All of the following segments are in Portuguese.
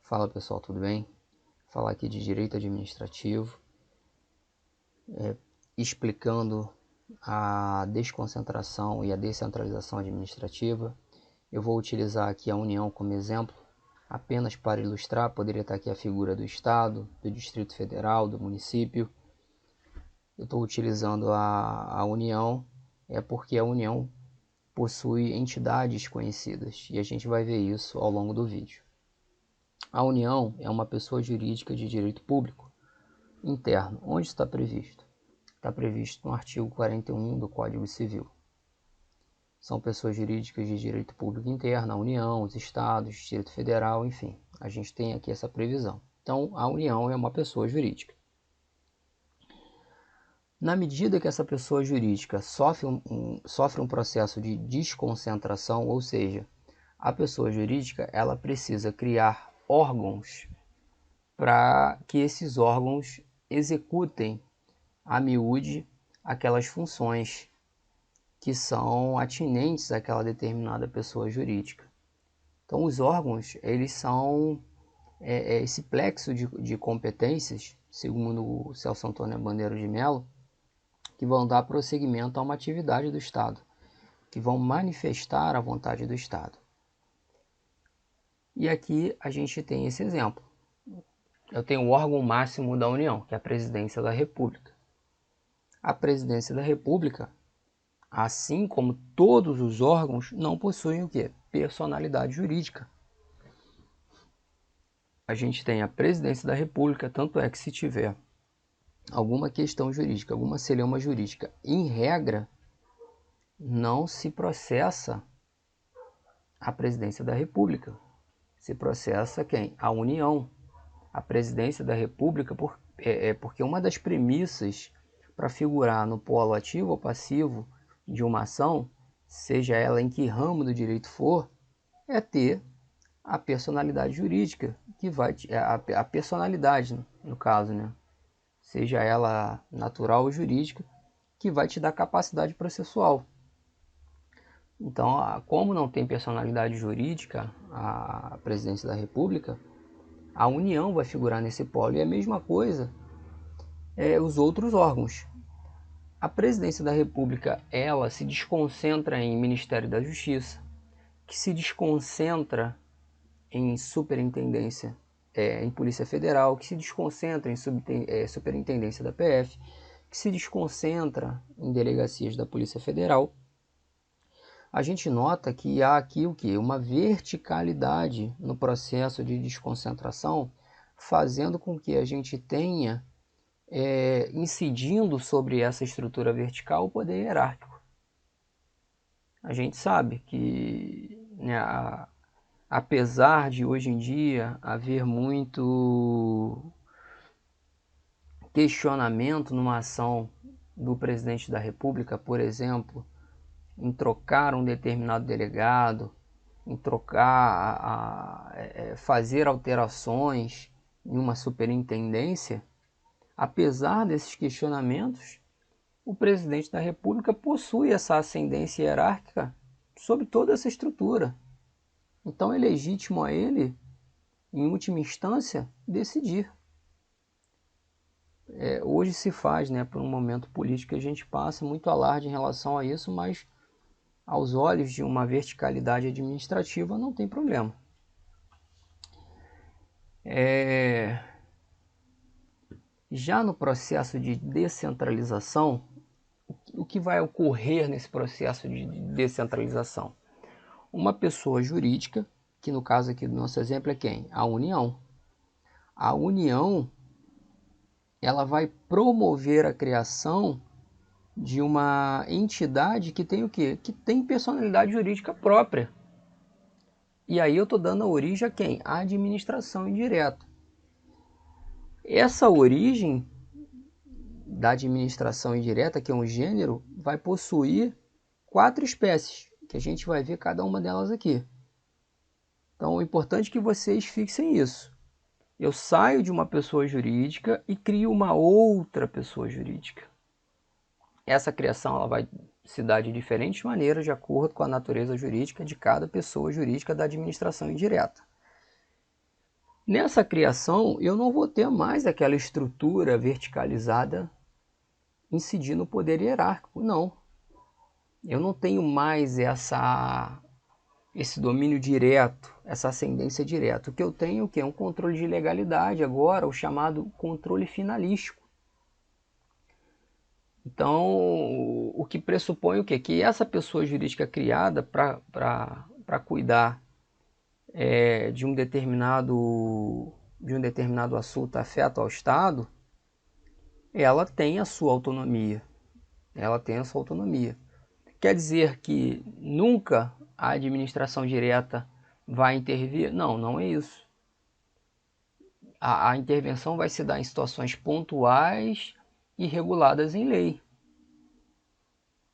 Fala pessoal, tudo bem? Vou falar aqui de direito administrativo, explicando a desconcentração e a descentralização administrativa. Eu vou utilizar aqui a União como exemplo, apenas para ilustrar. Poderia estar aqui a figura do Estado, do Distrito Federal, do município. Eu estou utilizando a União, porque a União possui entidades conhecidas, e a gente vai ver isso ao longo do vídeo. A União é uma pessoa jurídica de direito público interno. Onde está previsto? Está previsto no artigo 41 do Código Civil. São pessoas jurídicas de direito público interno, a União, os Estados, o Distrito Federal, enfim. A gente tem aqui essa previsão. Então, a União é uma pessoa jurídica. Na medida que essa pessoa jurídica sofre um processo de desconcentração, ou seja, a pessoa jurídica ela precisa criar órgãos para que esses órgãos executem a miúde aquelas funções que são atinentes àquela determinada pessoa jurídica. Então, os órgãos, eles são esse plexo de competências, segundo o Celso Antônio Bandeira de Mello, que vão dar prosseguimento a uma atividade do Estado, que vão manifestar a vontade do Estado. E aqui a gente tem esse exemplo. Eu tenho o órgão máximo da União, que é a Presidência da República. A Presidência da República, assim como todos os órgãos, não possuem o quê? Personalidade jurídica. A gente tem a Presidência da República, tanto é que se tiver alguma questão jurídica, alguma celeuma jurídica, em regra, não se processa a Presidência da República. Se processa quem? A União. A Presidência da República, porque uma das premissas para figurar no polo ativo ou passivo de uma ação, seja ela em que ramo do direito for, é ter a personalidade jurídica, que vai a personalidade, no caso, né? Seja ela natural ou jurídica, que vai te dar capacidade processual. Então, como não tem personalidade jurídica a Presidência da República, a União vai figurar nesse polo. E a mesma coisa os outros órgãos. A Presidência da República, ela se desconcentra em Ministério da Justiça, que se desconcentra em Superintendência, em Polícia Federal, que se desconcentra em Superintendência da PF, que se desconcentra em delegacias da Polícia Federal. A gente nota que há aqui o quê? Uma verticalidade no processo de desconcentração, fazendo com que a gente tenha, incidindo sobre essa estrutura vertical, o poder hierárquico. A gente sabe que, né, apesar de hoje em dia haver muito questionamento numa ação do presidente da República, por exemplo, em trocar um determinado delegado, em fazer alterações em uma superintendência, apesar desses questionamentos, o presidente da República possui essa ascendência hierárquica sobre toda essa estrutura. Então é legítimo a ele, em última instância, decidir. Hoje se faz, né, por um momento político que a gente passa muito alarde em relação a isso, mas aos olhos de uma verticalidade administrativa não tem problema. Já no processo de descentralização, o que vai ocorrer nesse processo de descentralização? Uma pessoa jurídica, que no caso aqui do nosso exemplo é quem? A União. A União, ela vai promover a criação de uma entidade que tem o quê? Que tem personalidade jurídica própria. E aí eu estou dando a origem a quem? A administração indireta. Essa origem da administração indireta, que é um gênero, vai possuir 4 espécies, que a gente vai ver cada uma delas aqui. Então é importante que vocês fixem isso. Eu saio de uma pessoa jurídica e crio uma outra pessoa jurídica. Essa criação ela vai se dar de diferentes maneiras de acordo com a natureza jurídica de cada pessoa jurídica da administração indireta. Nessa criação, eu não vou ter mais aquela estrutura verticalizada incidindo no poder hierárquico, não. Eu não tenho mais esse domínio direto, essa ascendência direta. O que eu tenho é um controle de legalidade agora, o chamado controle finalístico. Então, o que pressupõe o quê? Que essa pessoa jurídica criada para cuidar de um determinado assunto afeto ao Estado, ela tem a sua autonomia. Ela tem a sua autonomia. Quer dizer que nunca a administração direta vai intervir? Não, não é isso. A intervenção vai se dar em situações pontuais e reguladas em lei.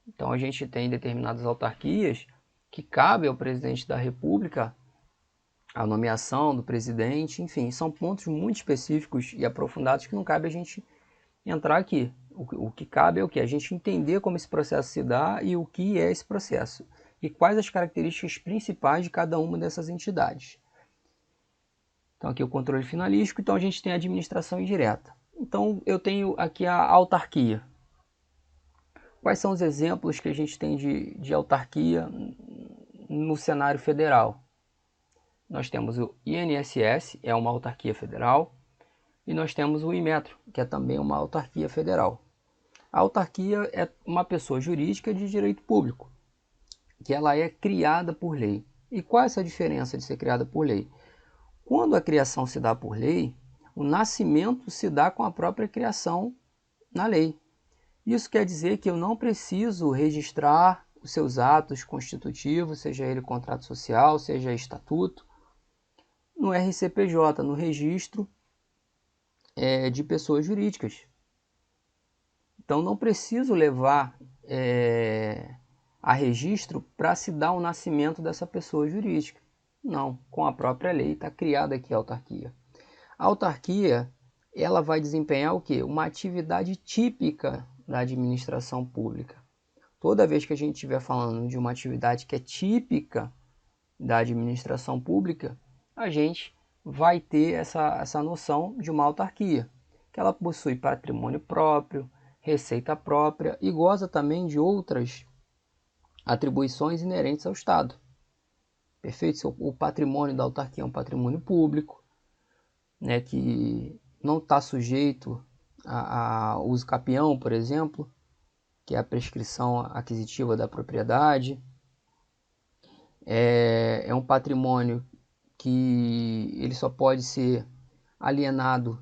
Então a gente tem determinadas autarquias que cabe ao presidente da República a nomeação do presidente, enfim, são pontos muito específicos e aprofundados que não cabe a gente entrar aqui. O que cabe é o que? A gente entender como esse processo se dá e o que é esse processo. E quais as características principais de cada uma dessas entidades. Então aqui o controle finalístico, então a gente tem a administração indireta. Então eu tenho aqui a autarquia. Quais são os exemplos que a gente tem de autarquia no cenário federal? Nós temos o INSS, é uma autarquia federal, e nós temos o Inmetro, que é também uma autarquia federal. A autarquia é uma pessoa jurídica de direito público, que ela é criada por lei. E qual é essa diferença de ser criada por lei? Quando a criação se dá por lei, o nascimento se dá com a própria criação na lei. Isso quer dizer que eu não preciso registrar os seus atos constitutivos, seja ele contrato social, seja estatuto, no RCPJ, no registro de pessoas jurídicas. Então não preciso levar a registro para se dar o nascimento dessa pessoa jurídica. Não, com a própria lei está criada aqui a autarquia. A autarquia, ela vai desempenhar o quê? Uma atividade típica da administração pública. Toda vez que a gente estiver falando de uma atividade que é típica da administração pública, a gente vai ter essa noção de uma autarquia, que ela possui patrimônio próprio, receita própria e goza também de outras atribuições inerentes ao Estado. Perfeito? O patrimônio da autarquia é um patrimônio público, né, que não está sujeito a uso capião, por exemplo, que é a prescrição aquisitiva da propriedade. É um patrimônio que ele só pode ser alienado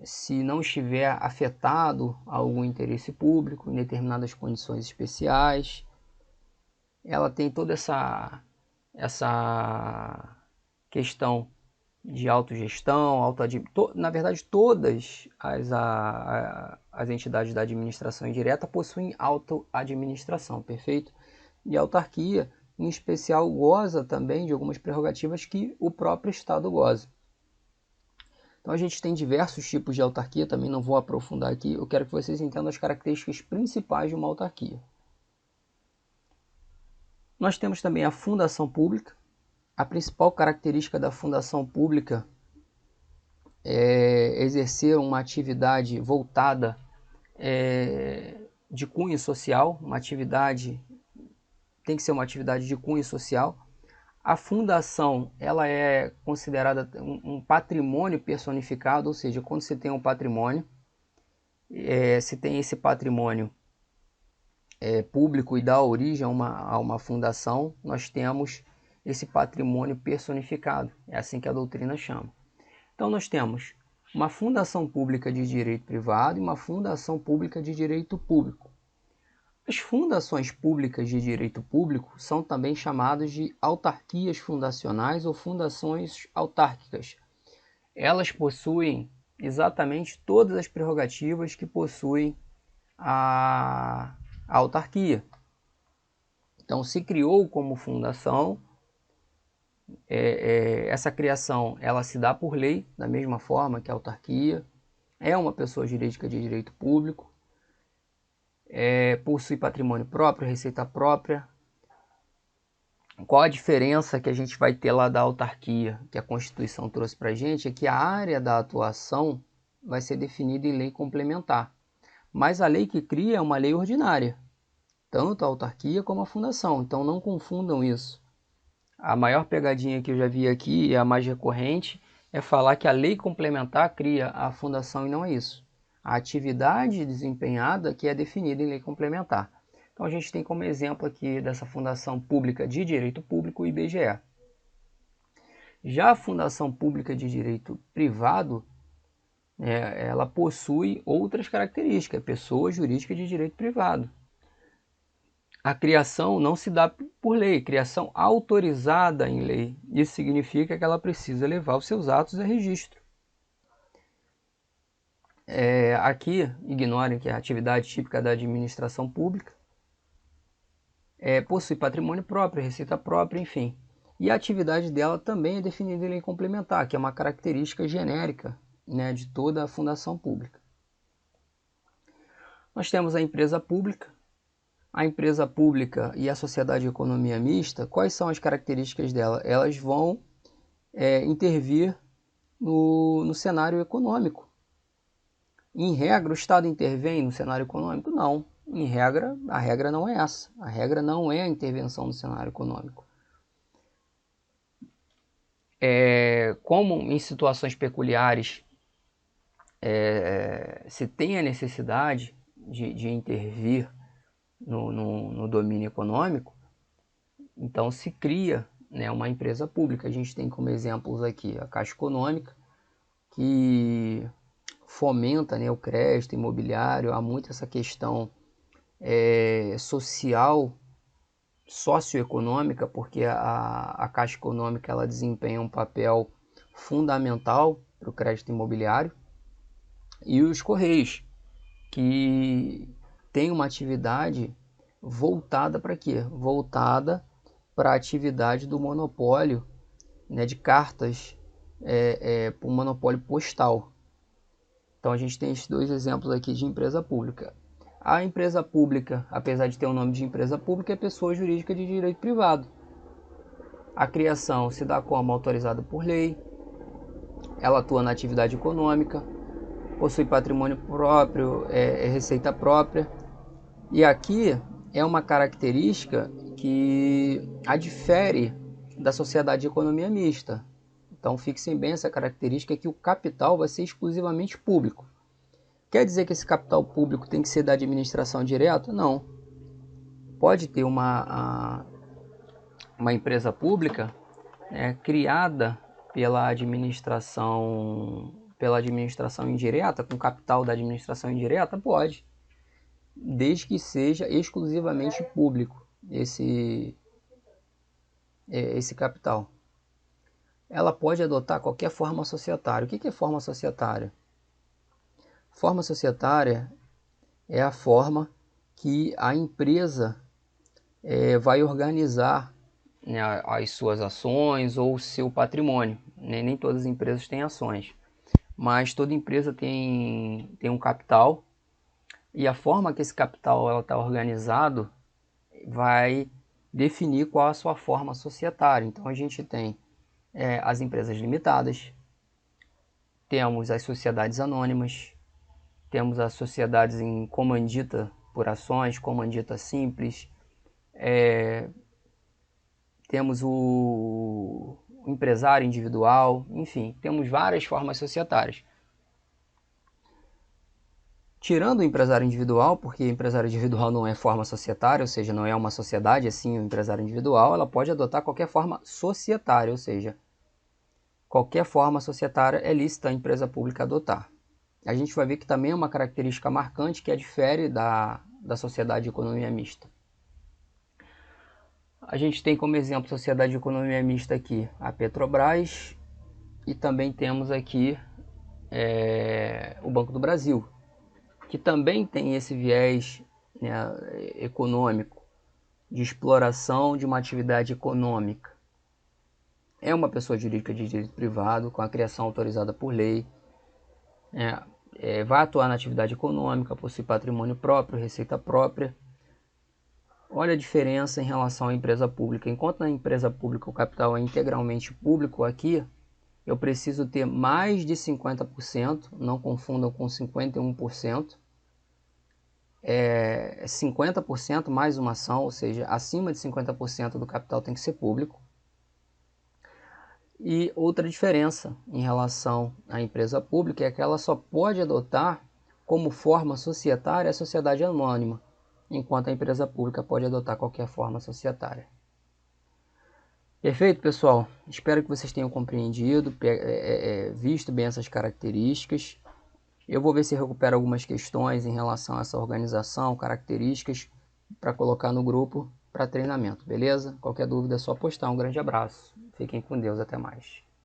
se não estiver afetado a algum interesse público em determinadas condições especiais. Ela tem toda essa questão de autogestão, na verdade todas as entidades da administração indireta possuem autoadministração, perfeito? E a autarquia, em especial, goza também de algumas prerrogativas que o próprio Estado goza. Então a gente tem diversos tipos de autarquia, também não vou aprofundar aqui, eu quero que vocês entendam as características principais de uma autarquia. Nós temos também a fundação pública. A principal característica da fundação pública é exercer uma atividade voltada de cunho social, tem que ser uma atividade de cunho social. A fundação, ela é considerada um patrimônio personificado, ou seja, quando você tem um patrimônio, se tem esse patrimônio público e dá origem a uma fundação, nós temos esse patrimônio personificado, é assim que a doutrina chama. Então nós temos uma fundação pública de direito privado e uma fundação pública de direito público. As fundações públicas de direito público são também chamadas de autarquias fundacionais ou fundações autárquicas. Elas possuem exatamente todas as prerrogativas que possui a autarquia. Então se criou como fundação, essa criação ela se dá por lei, da mesma forma que a autarquia, é uma pessoa jurídica de direito público, possui patrimônio próprio, receita própria, Qual a diferença que a gente vai ter lá da autarquia, que a Constituição trouxe para a gente, é que a área da atuação vai ser definida em lei complementar. Mas a lei que cria é uma lei ordinária, tanto a autarquia como a fundação, então não confundam isso. A maior pegadinha que eu já vi aqui, e a mais recorrente, é falar que a lei complementar cria a fundação e não é isso. A atividade desempenhada que é definida em lei complementar. Então a gente tem como exemplo aqui dessa fundação pública de direito público o IBGE. Já a fundação pública de direito privado, ela possui outras características, pessoa jurídica de direito privado. A criação não se dá por lei, criação autorizada em lei. Isso significa que ela precisa levar os seus atos a registro. Aqui, ignorem que a atividade típica da administração pública possui patrimônio próprio, receita própria, enfim. E a atividade dela também é definida em lei complementar, que é uma característica genérica, né, de toda a fundação pública. Nós temos a empresa pública. A empresa pública e a sociedade de economia mista, quais são as características dela? Elas vão intervir no cenário econômico. Em regra, o Estado intervém no cenário econômico? Não. Em regra, a regra não é essa. A regra não é a intervenção no cenário econômico. Como em situações peculiares se tem a necessidade de intervir no domínio econômico, então se cria, né, uma empresa pública. A gente tem como exemplos aqui a Caixa Econômica, que fomenta, né, o crédito imobiliário. Há muito essa questão social, socioeconômica, porque a Caixa Econômica ela desempenha um papel fundamental para o crédito imobiliário. E os Correios, que tem uma atividade voltada para quê? Voltada para a atividade do monopólio, né, de cartas, para o monopólio postal. Então a gente tem esses dois exemplos aqui de empresa pública. A empresa pública, apesar de ter o nome de empresa pública, é pessoa jurídica de direito privado. A criação se dá como autorizada por lei, ela atua na atividade econômica, possui patrimônio próprio, receita própria. E aqui é uma característica que a difere da sociedade de economia mista. Então fixem bem essa característica, que o capital vai ser exclusivamente público. Quer dizer que esse capital público tem que ser da administração direta? Não. Pode ter uma empresa pública criada pela administração indireta, com capital da administração indireta? Pode, desde que seja exclusivamente público esse capital. Ela pode adotar qualquer forma societária. O que é forma societária? Forma societária é a forma que a empresa vai organizar, né, as suas ações ou o seu patrimônio. Nem todas as empresas têm ações, mas toda empresa tem um capital, e a forma que esse capital está organizado vai definir qual a sua forma societária. Então a gente tem as empresas limitadas, temos as sociedades anônimas, temos as sociedades em comandita por ações, comandita simples, temos o empresário individual, enfim, temos várias formas societárias. Tirando o empresário individual, porque empresário individual não é forma societária, ou seja, não é uma sociedade, assim, o empresário individual, ela pode adotar qualquer forma societária, ou seja, qualquer forma societária é lícita a empresa pública adotar. A gente vai ver que também é uma característica marcante que difere da sociedade de economia mista. A gente tem como exemplo sociedade de economia mista aqui a Petrobras, e também temos aqui o Banco do Brasil, que também tem esse viés, né, econômico, de exploração de uma atividade econômica. É uma pessoa jurídica de direito privado, com a criação autorizada por lei, vai atuar na atividade econômica, possui patrimônio próprio, receita própria. Olha a diferença em relação à empresa pública. Enquanto na empresa pública o capital é integralmente público, aqui eu preciso ter mais de 50%, não confundam com 51%. 50% mais uma ação, ou seja, acima de 50% do capital tem que ser público. E outra diferença em relação à empresa pública é que ela só pode adotar como forma societária a sociedade anônima, enquanto a empresa pública pode adotar qualquer forma societária. Perfeito, pessoal? Espero que vocês tenham compreendido, visto bem essas características. Eu vou ver se recupero algumas questões em relação a essa organização, características, para colocar no grupo para treinamento, beleza? Qualquer dúvida é só postar. Um grande abraço. Fiquem com Deus, até mais.